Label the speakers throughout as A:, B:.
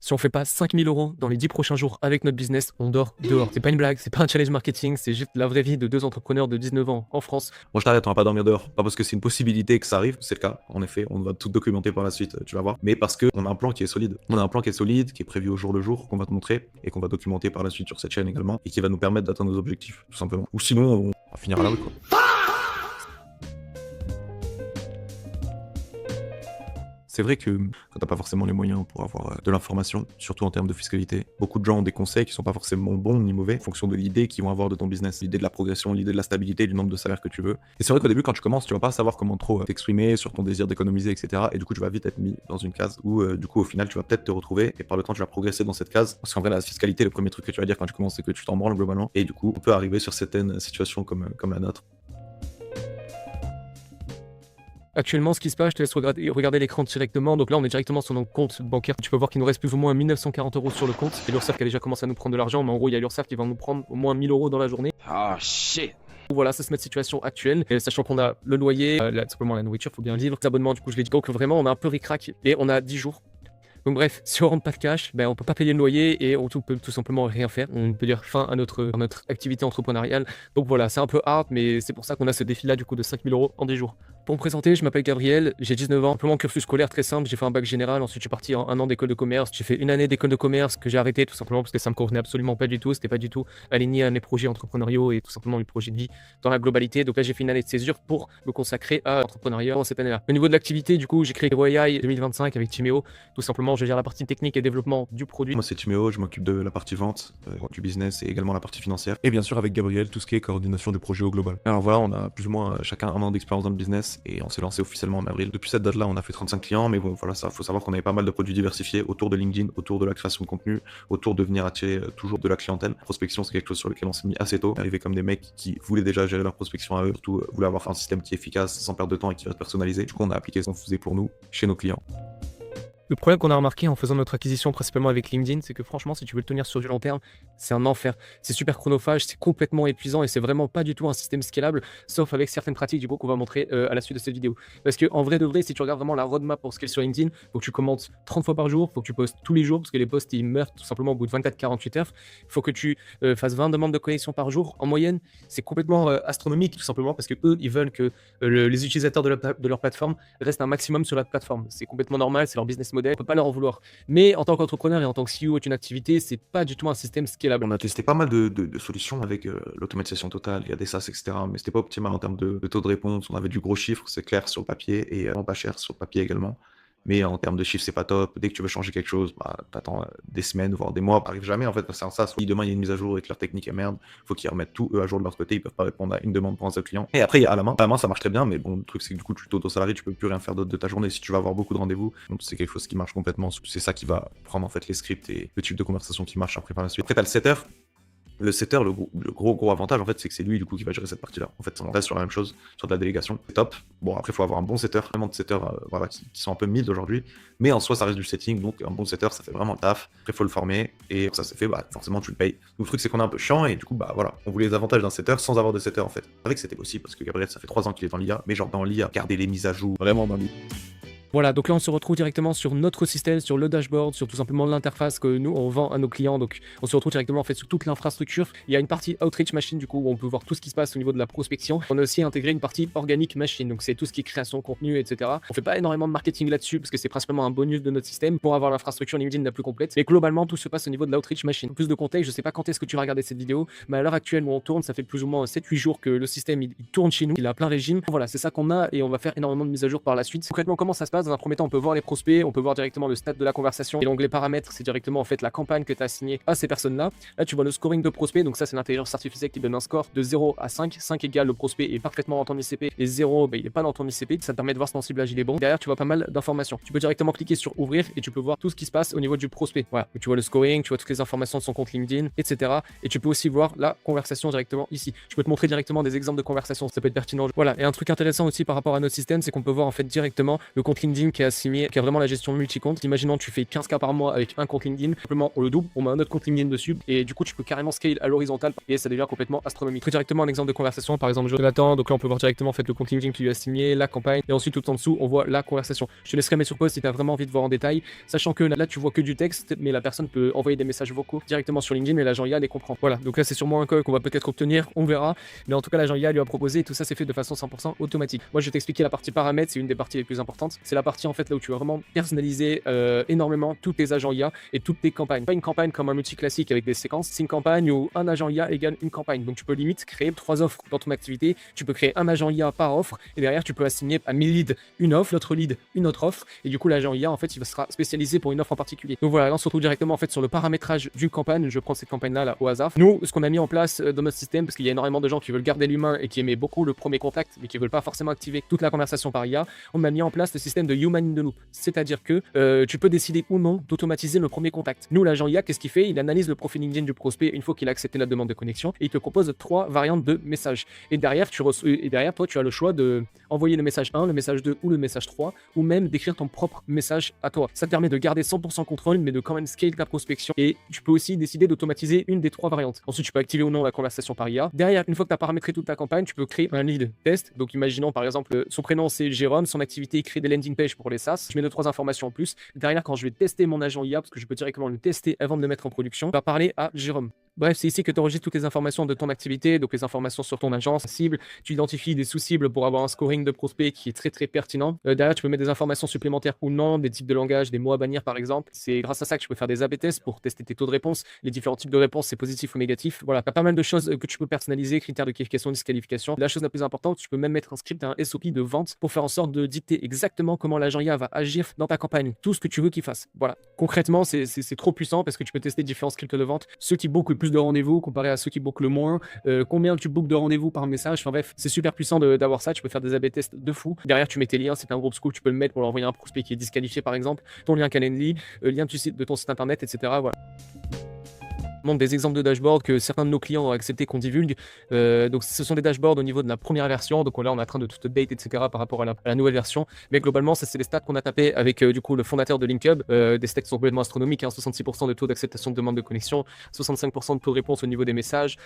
A: Si on fait pas 5000 € dans les 10 prochains jours avec notre business, on dort dehors. C'est pas une blague, c'est pas un challenge marketing, c'est juste la vraie vie de 2 entrepreneurs de 19 ans en France.
B: Moi je t'arrête, on va pas dormir dehors. Pas parce que c'est une possibilité que ça arrive, c'est le cas, en effet, on va tout documenter par la suite, tu vas voir. Mais parce qu'on a un plan qui est solide. On a un plan qui est solide, qui est prévu au jour le jour, qu'on va te montrer, et qu'on va documenter par la suite sur cette chaîne également, et qui va nous permettre d'atteindre nos objectifs, tout simplement. Ou sinon, on va finir à la rue, quoi. C'est vrai que quand t'as pas forcément les moyens pour avoir de l'information, surtout en termes de fiscalité, beaucoup de gens ont des conseils qui sont pas forcément bons ni mauvais en fonction de l'idée qu'ils vont avoir de ton business, l'idée de la progression, l'idée de la stabilité, du nombre de salaires que tu veux. Et c'est vrai qu'au début, quand tu commences, tu vas pas savoir comment trop t'exprimer sur ton désir d'économiser, etc. Et du coup, tu vas vite être mis dans une case où, du coup, au final, tu vas peut-être te retrouver et par le temps, tu vas progresser dans cette case. Parce qu'en vrai, la fiscalité, le premier truc que tu vas dire quand tu commences, c'est que tu t'en branles globalement. Et du coup, on peut arriver sur certaines situations comme la nôtre.
A: Actuellement, ce qui se passe, je te laisse regarder l'écran directement. Donc là, on est directement sur notre compte bancaire. Tu peux voir qu'il nous reste plus ou moins 1940 € sur le compte. Et l'URSSAF qui a déjà commencé à nous prendre de l'argent. Mais en gros, il y a l'URSSAF qui va nous prendre au moins 1000 € dans la journée.
C: Oh shit.
A: Voilà, ça c'est notre situation actuelle. Et sachant qu'on a le loyer, simplement la nourriture, faut bien le vivre. Les abonnements, du coup, je l'ai dit. Donc vraiment, on a un peu ric-rac. Et on a 10 jours. Donc bref, si on rentre pas de cash, on peut pas payer le loyer et on peut tout simplement rien faire. On peut dire fin à notre activité entrepreneuriale. Donc voilà, c'est un peu hard, mais c'est pour ça qu'on a ce défi-là du coup de 5000 € en 10 jours. Pour me présenter, je m'appelle Gabriel, j'ai 19 ans, simplement cursus scolaire très simple, j'ai fait un bac général, ensuite je suis parti en 1 an d'école de commerce, j'ai fait une année d'école de commerce que j'ai arrêté tout simplement parce que ça me convenait absolument pas du tout, c'était pas du tout aligné à mes projets entrepreneuriaux et tout simplement mes projets de vie dans la globalité. Donc là j'ai fait une année de césure pour me consacrer à l'entrepreneuriat dans cette année-là. Au niveau de l'activité, du coup, j'ai créé AI 2025 avec Timéo, tout simplement je gère la partie technique et développement du produit.
B: Moi c'est Timéo, je m'occupe de la partie vente, du business et également la partie financière. Et bien sûr avec Gabriel, tout ce qui est coordination du projet au global. Alors voilà, on a plus ou moins chacun 1 an d'expérience dans le business et on s'est lancé officiellement en avril. Depuis cette date-là, on a fait 35 clients, mais bon, voilà, ça, faut savoir qu'on avait pas mal de produits diversifiés autour de LinkedIn, autour de la création de contenu, autour de venir attirer toujours de la clientèle. Prospection, c'est quelque chose sur lequel on s'est mis assez tôt. Arrivé comme des mecs qui voulaient déjà gérer leur prospection à eux, surtout voulaient avoir un système qui est efficace, sans perdre de temps et qui va se personnaliser. Du coup, on a appliqué ce qu'on faisait pour nous, chez nos clients.
A: Le problème qu'on a remarqué en faisant notre acquisition principalement avec LinkedIn, c'est que franchement, si tu veux le tenir sur du long terme, c'est un enfer. C'est super chronophage, c'est complètement épuisant et c'est vraiment pas du tout un système scalable, sauf avec certaines pratiques du coup qu'on va montrer à la suite de cette vidéo. Parce que en vrai de vrai, si tu regardes vraiment la roadmap pour scale sur LinkedIn, faut que tu commentes 30 fois par jour, faut que tu postes tous les jours parce que les posts ils meurent tout simplement au bout de 24-48 heures. Faut que tu fasses 20 demandes de connexion par jour en moyenne. C'est complètement astronomique tout simplement parce que eux, ils veulent que les utilisateurs de leur plateforme restent un maximum sur la plateforme. C'est complètement normal, c'est leur business model, on peut pas leur en vouloir. Mais en tant qu'entrepreneur et en tant que CEO d'une activité, c'est pas du tout un système scalable.
B: On a testé pas mal de solutions avec l'automatisation totale, il y a des SaaS, etc. Mais c'était pas optimal en termes de taux de réponse. On avait du gros chiffre, c'est clair sur le papier, et pas cher sur le papier également. Mais en termes de chiffres, c'est pas top. Dès que tu veux changer quelque chose, t'attends des semaines, voire des mois. Ça arrive jamais en fait. C'est un SaaS. Si demain il y a une mise à jour et que leur technique est merde, faut qu'ils remettent tout eux à jour de leur côté. Ils peuvent pas répondre à une demande pour un seul client. Et après, il y a à la main. À la main, ça marche très bien. Mais bon, le truc, c'est que du coup, tu t'auto-salarié, tu peux plus rien faire d'autre de ta journée si tu vas avoir beaucoup de rendez-vous. Donc, c'est quelque chose qui marche complètement. C'est ça qui va prendre en fait les scripts et le type de conversation qui marche après par la suite. Après, t'as le setter. Le setter, le gros avantage en fait, c'est que c'est lui du coup qui va gérer cette partie-là. En fait, on reste sur la même chose, sur de la délégation, c'est top. Bon, après, il faut avoir un bon setter, vraiment de setters voilà, qui sont un peu mid aujourd'hui, mais en soi, ça reste du setting, donc un bon setter, ça fait vraiment le taf. Après, il faut le former, et ça se fait, forcément, tu le payes. Donc, le truc, c'est qu'on est un peu chiant, et du coup, voilà, on voulait les avantages d'un setter sans avoir de setter en fait. C'est vrai que c'était possible, parce que Gabriel, ça fait 3 ans qu'il est dans l'IA, mais genre dans l'IA, garder les mises à jour, vraiment dans l'IA.
A: Voilà, donc là on se retrouve directement sur notre système, sur le dashboard, sur tout simplement l'interface que nous on vend à nos clients. Donc on se retrouve directement en fait sur toute l'infrastructure. Il y a une partie outreach machine du coup où on peut voir tout ce qui se passe au niveau de la prospection. On a aussi intégré une partie organique machine, donc c'est tout ce qui est création, contenu, etc. On fait pas énormément de marketing là-dessus parce que c'est principalement un bonus de notre système pour avoir l'infrastructure LinkedIn la plus complète. Mais globalement tout se passe au niveau de l'outreach machine. Plus de contexte, je sais pas quand est-ce que tu vas regarder cette vidéo, mais à l'heure actuelle où on tourne, ça fait plus ou moins 7-8 jours que le système il tourne chez nous, il a plein régime. Voilà, c'est ça qu'on a et on va faire énormément de mises à jour par la suite. Concrètement, comment ça se passe? Dans un premier temps, on peut voir les prospects, on peut voir directement le stade de la conversation et l'onglet paramètres, c'est directement en fait la campagne que tu as assignée à ces personnes-là. Là, tu vois le scoring de prospect, donc ça c'est l'intelligence artificielle qui donne un score de 0 à 5. 5 égale le prospect est parfaitement dans ton ICP et 0 il est pas dans ton ICP, ça te permet de voir si ton ciblage il est bon. Derrière, tu vois pas mal d'informations. Tu peux directement cliquer sur ouvrir et tu peux voir tout ce qui se passe au niveau du prospect. Voilà, donc, tu vois le scoring, tu vois toutes les informations de son compte LinkedIn, etc. Et tu peux aussi voir la conversation directement ici. Je peux te montrer directement des exemples de conversation, ça peut être pertinent. Voilà, et un truc intéressant aussi par rapport à notre système, c'est qu'on peut voir en fait directement le compte LinkedIn LinkedIn qui est assigné, qui a vraiment la gestion multi-compte. Imaginons tu fais 15K par mois avec un compte LinkedIn, simplement on le double, on met un autre compte LinkedIn dessus et du coup tu peux carrément scale à l'horizontale et ça devient complètement astronomique. Très directement un exemple de conversation, par exemple Jonathan, donc là on peut voir directement en fait le compte LinkedIn qui lui a assigné, la campagne et ensuite tout en dessous on voit la conversation. Je te laisserai mettre sur pause si tu as vraiment envie de voir en détail, sachant que là tu vois que du texte, mais la personne peut envoyer des messages vocaux directement sur LinkedIn et l'agent IA les comprend. Voilà, donc là c'est sûrement un code qu'on va peut-être obtenir, on verra, mais en tout cas l'agent IA lui a proposé et tout ça c'est fait de façon 100% automatique. Moi je vais t'expliquer la partie paramètres, c'est une des parties les plus importantes. C'est la partie en fait là où tu vas vraiment personnaliser énormément tous tes agents IA et toutes tes campagnes. Pas une campagne comme un multi classique avec des séquences, c'est une campagne où un agent IA égale une campagne. Donc tu peux limite créer 3 offres dans ton activité, tu peux créer un agent IA par offre et derrière tu peux assigner à 1000 leads une offre, l'autre lead une autre offre et du coup l'agent IA en fait il sera spécialisé pour une offre en particulier. Donc voilà, là on se retrouve directement en fait sur le paramétrage d'une campagne. Je prends cette campagne là au hasard. Nous, ce qu'on a mis en place dans notre système, parce qu'il y a énormément de gens qui veulent garder l'humain et qui aimaient beaucoup le premier contact mais qui veulent pas forcément activer toute la conversation par IA, on a mis en place le système de Human in the Loop, c'est-à-dire que tu peux décider ou non d'automatiser le premier contact. Nous, l'agent IA, qu'est-ce qu'il fait? Il analyse le profil LinkedIn du prospect une fois qu'il a accepté la demande de connexion et il te propose 3 variantes de messages. Et derrière, toi, tu as le choix de envoyer le message 1, le message 2 ou le message 3, ou même d'écrire ton propre message à toi. Ça te permet de garder 100% contrôle, mais de quand même scale ta prospection. Et tu peux aussi décider d'automatiser une des 3 variantes. Ensuite, tu peux activer ou non la conversation par IA. Derrière, une fois que tu as paramétré toute ta campagne, tu peux créer un lead test. Donc, imaginons par exemple, son prénom c'est Jérôme, son activité, il crée des landing pages pour les SaaS. Je mets 2-3 informations en plus. Derrière, quand je vais tester mon agent IA, parce que je peux directement le tester avant de le mettre en production, je vais parler à Jérôme. Bref, c'est ici que tu enregistres toutes les informations de ton activité, donc les informations sur ton agence cible. Tu identifies des sous-cibles pour avoir un scoring de prospect qui est très très pertinent. Derrière, tu peux mettre des informations supplémentaires ou non, des types de langage, des mots à bannir par exemple. C'est grâce à ça que tu peux faire des A/B tests pour tester tes taux de réponse, les différents types de réponses, c'est positif ou négatif. Voilà, tu as pas mal de choses que tu peux personnaliser, critères de qualification, disqualification. La chose la plus importante, tu peux même mettre un script, un SOP de vente pour faire en sorte de dicter exactement comment l'agent IA va agir dans ta campagne, tout ce que tu veux qu'il fasse. Voilà, concrètement, c'est trop puissant parce que tu peux tester différents scripts de vente, ceux qui bookent le plus de rendez-vous comparé à ceux qui bookent le moins, combien tu bookes de rendez-vous par message. Enfin bref, c'est super puissant d'avoir ça. Tu peux faire des A/B tests de fou. Derrière, tu mets tes liens, c'est un groupe school, tu peux le mettre pour l'envoyer à un prospect qui est disqualifié par exemple, ton lien Calendly, lien de ton site internet, etc. Voilà. Montre des exemples de dashboard que certains de nos clients ont accepté qu'on divulgue. Donc ce sont des dashboards au niveau de la première version, donc là on est en train de tout update, etc. par rapport à la nouvelle version, mais globalement ça c'est les stats qu'on a tapé avec du coup le fondateur de LinkHub, des stats qui sont complètement astronomiques, hein, 66% de taux d'acceptation de demande de connexion, 65% de taux de réponse au niveau des messages,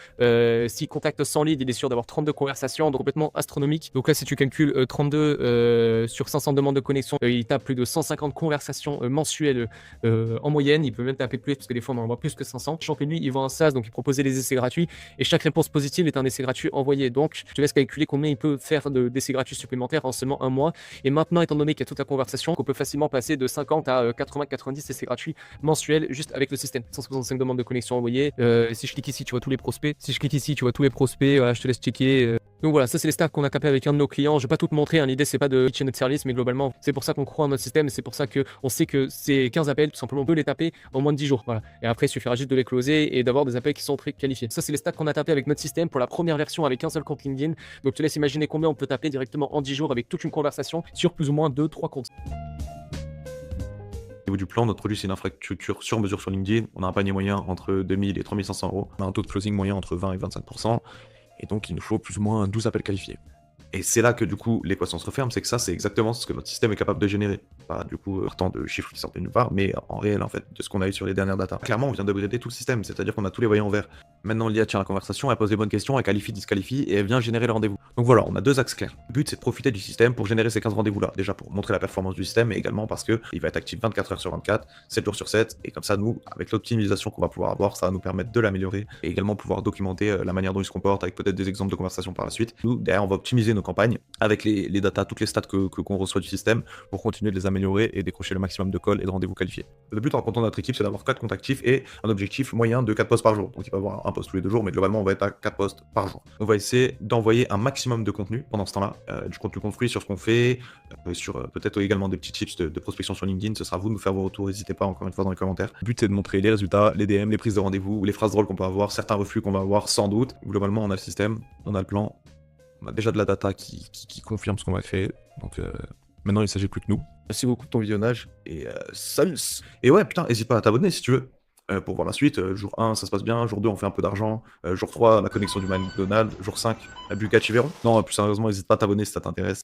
A: s'il contacte 100 leads il est sûr d'avoir 32 conversations, donc complètement astronomique. Donc là si tu calcules 32 sur 500 demandes de connexion, il tape plus de 150 conversations mensuelles en moyenne, il peut même taper plus parce que des fois on en voit plus que 500. Lui, il vend un SaaS, donc il proposait les essais gratuits et chaque réponse positive est un essai gratuit envoyé. Donc, je te laisse calculer combien il peut faire d'essais gratuits supplémentaires en seulement un mois. Et maintenant, étant donné qu'il y a toute la conversation, qu'on peut facilement passer de 50 à 80-90 essais gratuits mensuels juste avec le système. 165 demandes de connexion envoyées. Si je clique ici, tu vois tous les prospects. Si je clique ici, tu vois tous les prospects. Voilà, je te laisse checker. Donc voilà, ça c'est les stats qu'on a capé avec un de nos clients. Je vais pas tout te montrer, hein. L'idée c'est pas de pitcher notre service, mais globalement c'est pour ça qu'on croit en notre système et c'est pour ça qu'on sait que ces 15 appels, tout simplement on peut les taper en moins de 10 jours. Voilà. Et après il suffira juste de les closer et d'avoir des appels qui sont très qualifiés. Ça c'est les stats qu'on a tapé avec notre système pour la première version avec un seul compte LinkedIn. Donc je te laisse imaginer combien on peut taper directement en 10 jours avec toute une conversation sur plus ou moins 2-3 comptes.
B: Au niveau du plan, notre produit c'est une infrastructure sur mesure sur LinkedIn. On a un panier moyen entre 2000 et 3500 euros. On a un taux de closing moyen entre 20 et 25%. Et donc, il nous faut plus ou moins 12 appels qualifiés. Et c'est là que du coup l'équation se referme, c'est que ça c'est exactement ce que notre système est capable de générer. Pas du coup partant de chiffres qui sortent de nulle part, mais en réel en fait, de ce qu'on a eu sur les dernières datas. Clairement on vient d'upgrader tout le système, c'est-à-dire qu'on a tous les voyants verts. Maintenant l'IA tient la conversation, elle pose les bonnes questions, elle qualifie, disqualifie, et elle vient générer le rendez-vous. Donc voilà, on a 2 axes clairs. Le but c'est de profiter du système pour générer ces 15 rendez-vous là. Déjà pour montrer la performance du système, mais également parce que il va être actif 24 heures sur 24, 7 jours sur 7, et comme ça nous, avec l'optimisation qu'on va pouvoir avoir, ça va nous permettre de l'améliorer, et également pouvoir documenter la manière dont il se comporte, avec peut-être des exemples de conversation par la suite. Nous, derrière on va optimiser nos campagnes avec les datas, toutes les stats qu'on reçoit du système pour continuer de les améliorer et décrocher le maximum de calls et de rendez-vous qualifiés. Le but en comptant notre équipe, c'est d'avoir 4 comptes actifs et un objectif moyen de 4 posts par jour. Donc il va y avoir un post tous les 2 jours, mais globalement on va être à 4 posts par jour. On va essayer d'envoyer un maximum de contenu pendant ce temps-là, du contenu construit sur ce qu'on fait, sur peut-être également des petits tips de prospection sur LinkedIn. Ce sera à vous de nous faire vos retours, n'hésitez pas encore une fois dans les commentaires. Le but c'est de montrer les résultats, les DM, les prises de rendez-vous, les phrases drôles qu'on peut avoir, certains reflux qu'on va avoir sans doute. Globalement on a le système, on a le plan. On a déjà de la data qui confirme ce qu'on va faire, donc maintenant il ne s'agit plus que nous. Merci beaucoup de ton visionnage, et salut. Et ouais, putain, n'hésite pas à t'abonner si tu veux, pour voir la suite. Jour 1, ça se passe bien, jour 2, on fait un peu d'argent, jour 3, la connexion du McDonald's, jour 5, la Bugatti Veyron. Non, plus sérieusement, n'hésite pas à t'abonner si ça t'intéresse.